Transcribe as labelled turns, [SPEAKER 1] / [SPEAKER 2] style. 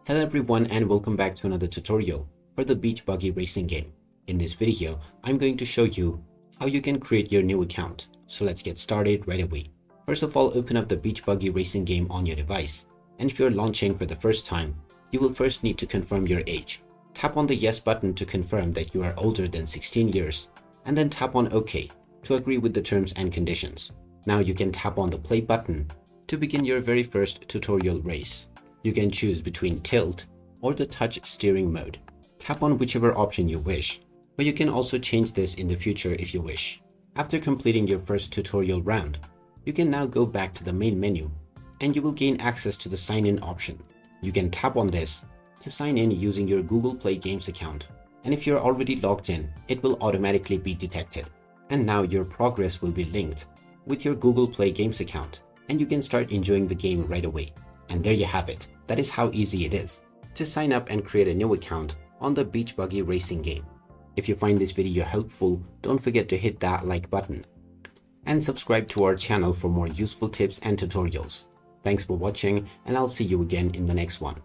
[SPEAKER 1] Hello everyone and welcome back to another tutorial for the Beach Buggy Racing game. In this video, I'm going to show you how you can create your new account. So let's get started right away. First of all, open up the Beach Buggy Racing game on your device. And if you're launching for the first time, you will first need to confirm your age. Tap on the yes button to confirm that you are older than 16 years, and then tap on OK to agree with the terms and conditions. Now you can tap on the play button to begin your very first tutorial race. You can choose between tilt or the touch steering mode. Tap on whichever option you wish, but you can also change this in the future if you wish. After completing your first tutorial round, you can now go back to the main menu and you will gain access to the sign in option. You can tap on this to sign in using your Google Play Games account, and if you're already logged in, it will automatically be detected. And now your progress will be linked with your Google Play Games account, and you can start enjoying the game right away. And there you have it. That is how easy it is to sign up and create a new account on the Beach Buggy Racing game. If you find this video helpful, don't forget to hit that like button and subscribe to our channel for more useful tips and tutorials. Thanks for watching, and I'll see you again in the next one.